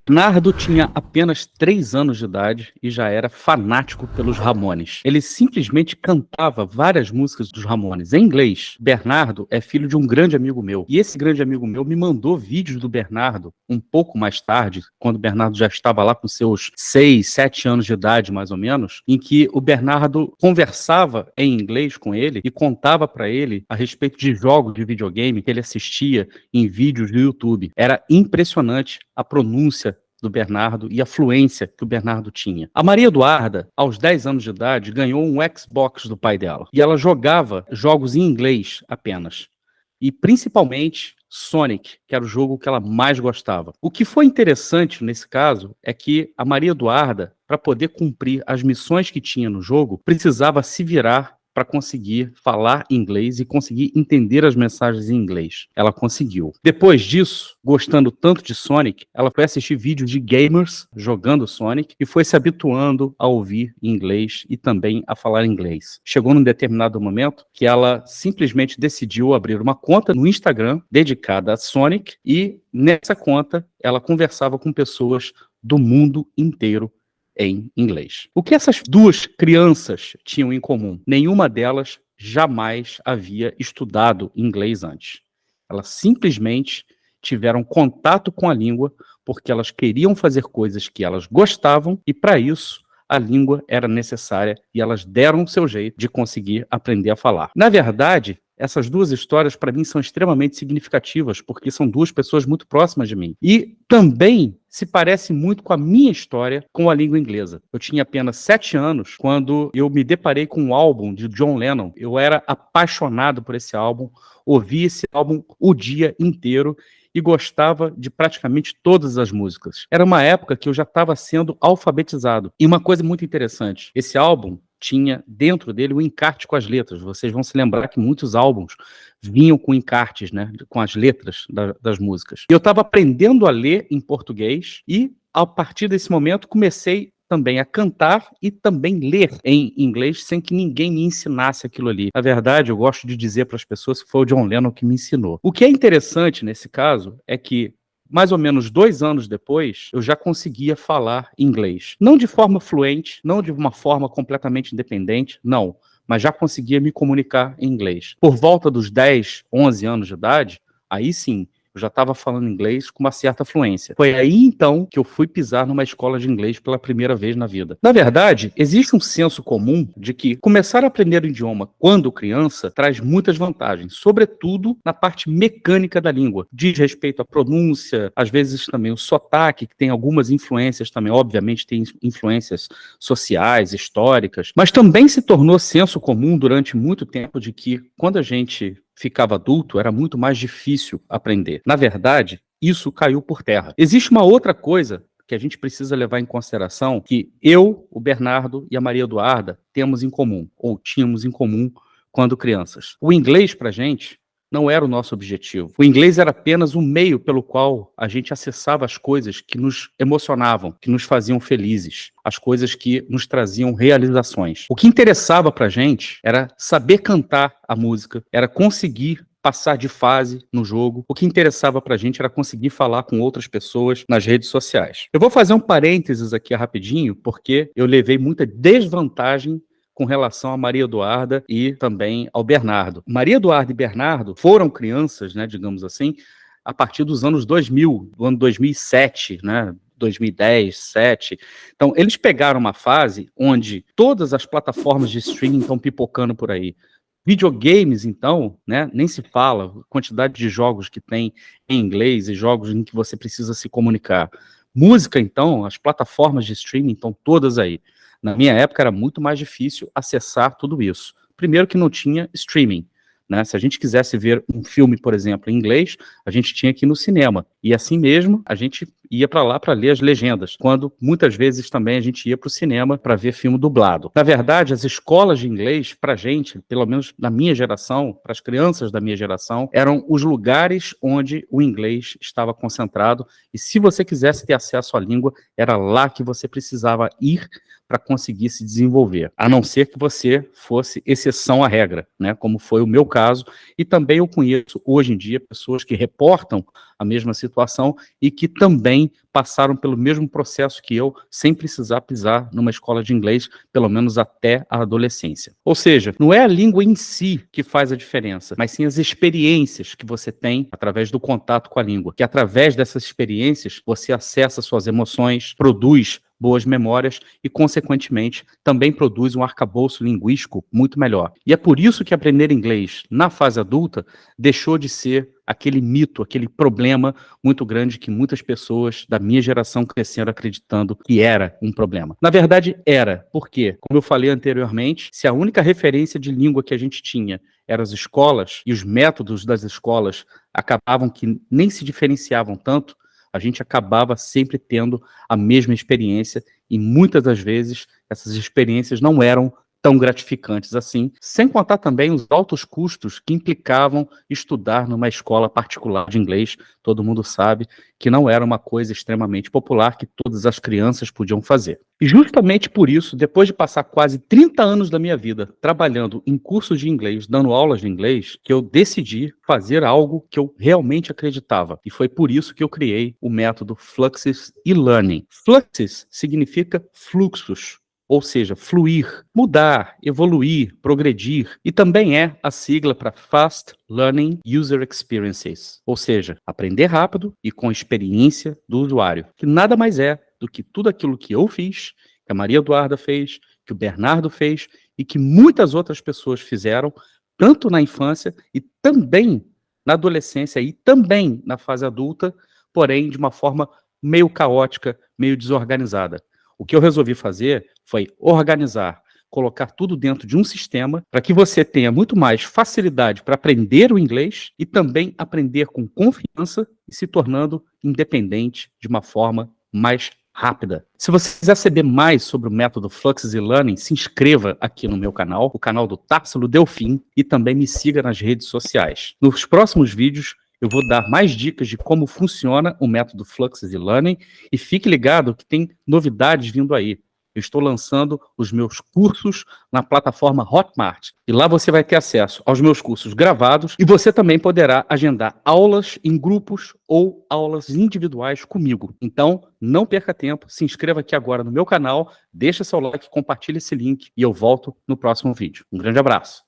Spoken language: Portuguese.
Bernardo tinha apenas 3 anos de idade e já era fanático pelos Ramones. Ele simplesmente cantava várias músicas dos Ramones em inglês. Bernardo é filho de um grande amigo meu. E esse grande amigo meu me mandou vídeos do Bernardo um pouco mais tarde, quando o Bernardo já estava lá com seus 6, 7 anos de idade, mais ou menos, em que o Bernardo conversava em inglês com ele e contava para ele a respeito de jogos de videogame que ele assistia em vídeos do YouTube. Era impressionante a pronúncia do Bernardo e a fluência que o Bernardo tinha. A Maria Eduarda, aos 10 anos de idade, ganhou um Xbox do pai dela. E ela jogava jogos em inglês apenas. E principalmente Sonic, que era o jogo que ela mais gostava. O que foi interessante nesse caso é que a Maria Eduarda, para poder cumprir as missões que tinha no jogo, precisava se virar para conseguir falar inglês e conseguir entender as mensagens em inglês. Ela conseguiu. Depois disso, gostando tanto de Sonic, ela foi assistir vídeos de gamers jogando Sonic e foi se habituando a ouvir inglês e também a falar inglês. Chegou num determinado momento que ela simplesmente decidiu abrir uma conta no Instagram dedicada a Sonic e nessa conta ela conversava com pessoas do mundo inteiro em inglês. O que essas duas crianças tinham em comum? Nenhuma delas jamais havia estudado inglês antes. Elas simplesmente tiveram contato com a língua porque elas queriam fazer coisas que elas gostavam e, para isso, a língua era necessária e elas deram o seu jeito de conseguir aprender a falar. Na verdade, essas duas histórias, para mim, são extremamente significativas, porque são duas pessoas muito próximas de mim. E também se parece muito com a minha história com a língua inglesa. Eu tinha apenas 7 anos quando eu me deparei com um álbum de John Lennon. Eu era apaixonado por esse álbum, ouvi esse álbum o dia inteiro e gostava de praticamente todas as músicas. Era uma época que eu já estava sendo alfabetizado. E uma coisa muito interessante, esse álbum tinha dentro dele o encarte com as letras. Vocês vão se lembrar que muitos álbuns vinham com encartes, né, com as letras das músicas. Eu estava aprendendo a ler em português e, a partir desse momento, comecei também a cantar e também ler em inglês sem que ninguém me ensinasse aquilo ali. Na verdade, eu gosto de dizer para as pessoas que foi o John Lennon que me ensinou. O que é interessante nesse caso é que mais ou menos 2 anos depois, eu já conseguia falar inglês. Não de forma fluente, não de uma forma completamente independente, não. Mas já conseguia me comunicar em inglês. Por volta dos 10, 11 anos de idade, aí sim, eu já estava falando inglês com uma certa fluência. Foi aí, então, que eu fui pisar numa escola de inglês pela primeira vez na vida. Na verdade, existe um senso comum de que começar a aprender o idioma quando criança traz muitas vantagens, sobretudo na parte mecânica da língua. Diz respeito à pronúncia, às vezes também o sotaque, que tem algumas influências também, obviamente tem influências sociais, históricas, mas também se tornou senso comum durante muito tempo de que quando a gente ficava adulto, era muito mais difícil aprender. Na verdade, isso caiu por terra. Existe uma outra coisa que a gente precisa levar em consideração, que eu, o Bernardo e a Maria Eduarda temos em comum, ou tínhamos em comum quando crianças. O inglês, para a gente, não era o nosso objetivo. O inglês era apenas um meio pelo qual a gente acessava as coisas que nos emocionavam, que nos faziam felizes, as coisas que nos traziam realizações. O que interessava pra gente era saber cantar a música, era conseguir passar de fase no jogo. O que interessava pra gente era conseguir falar com outras pessoas nas redes sociais. Eu vou fazer um parênteses aqui rapidinho, porque eu levei muita desvantagem com relação a Maria Eduarda e também ao Bernardo. Maria Eduarda e Bernardo foram crianças, né, digamos assim, a partir dos anos 2000, do ano 2007, né, 2010, 2007. Então, eles pegaram uma fase onde todas as plataformas de streaming estão pipocando por aí. Videogames, então, né, nem se fala, a quantidade de jogos que tem em inglês e jogos em que você precisa se comunicar. Música, então, as plataformas de streaming estão todas aí. Na minha época era muito mais difícil acessar tudo isso. Primeiro que não tinha streaming, né? Se a gente quisesse ver um filme, por exemplo, em inglês, a gente tinha que ir no cinema. E assim mesmo, a gente ia para lá para ler as legendas, quando muitas vezes também a gente ia para o cinema para ver filme dublado. Na verdade, as escolas de inglês, para a gente, pelo menos na minha geração, para as crianças da minha geração, eram os lugares onde o inglês estava concentrado, e se você quisesse ter acesso à língua, era lá que você precisava ir para conseguir se desenvolver, a não ser que você fosse exceção à regra, né, como foi o meu caso, e também eu conheço hoje em dia pessoas que reportam a mesma situação e que também passaram pelo mesmo processo que eu, sem precisar pisar numa escola de inglês, pelo menos até a adolescência. Ou seja, não é a língua em si que faz a diferença, mas sim as experiências que você tem através do contato com a língua, que através dessas experiências você acessa suas emoções, produz boas memórias e, consequentemente, também produz um arcabouço linguístico muito melhor. E é por isso que aprender inglês na fase adulta deixou de ser aquele mito, aquele problema muito grande que muitas pessoas da minha geração cresceram acreditando que era um problema. Na verdade, era, porque, como eu falei anteriormente, se a única referência de língua que a gente tinha eram as escolas e os métodos das escolas acabavam que nem se diferenciavam tanto, a gente acabava sempre tendo a mesma experiência e muitas das vezes essas experiências não eram tão gratificantes assim, sem contar também os altos custos que implicavam estudar numa escola particular de inglês. Todo mundo sabe que não era uma coisa extremamente popular que todas as crianças podiam fazer. E justamente por isso, depois de passar quase 30 anos da minha vida trabalhando em cursos de inglês, dando aulas de inglês, que eu decidi fazer algo que eu realmente acreditava. E foi por isso que eu criei o método Fluxus e-Learning. Fluxus significa fluxos, ou seja, fluir, mudar, evoluir, progredir, e também é a sigla para Fast Learning User Experiences, ou seja, aprender rápido e com experiência do usuário, que nada mais é do que tudo aquilo que eu fiz, que a Maria Eduarda fez, que o Bernardo fez e que muitas outras pessoas fizeram, tanto na infância e também na adolescência e também na fase adulta, porém de uma forma meio caótica, meio desorganizada. O que eu resolvi fazer foi organizar, colocar tudo dentro de um sistema para que você tenha muito mais facilidade para aprender o inglês e também aprender com confiança e se tornando independente de uma forma mais rápida. Se você quiser saber mais sobre o método Fluxus e-Learning, se inscreva aqui no meu canal, o canal do Társilo Delfim, e também me siga nas redes sociais. Nos próximos vídeos, eu vou dar mais dicas de como funciona o método Fluxus e-Learning e fique ligado que tem novidades vindo aí. Eu estou lançando os meus cursos na plataforma Hotmart. E lá você vai ter acesso aos meus cursos gravados e você também poderá agendar aulas em grupos ou aulas individuais comigo. Então, não perca tempo, se inscreva aqui agora no meu canal, deixa seu like, compartilhe esse link e eu volto no próximo vídeo. Um grande abraço.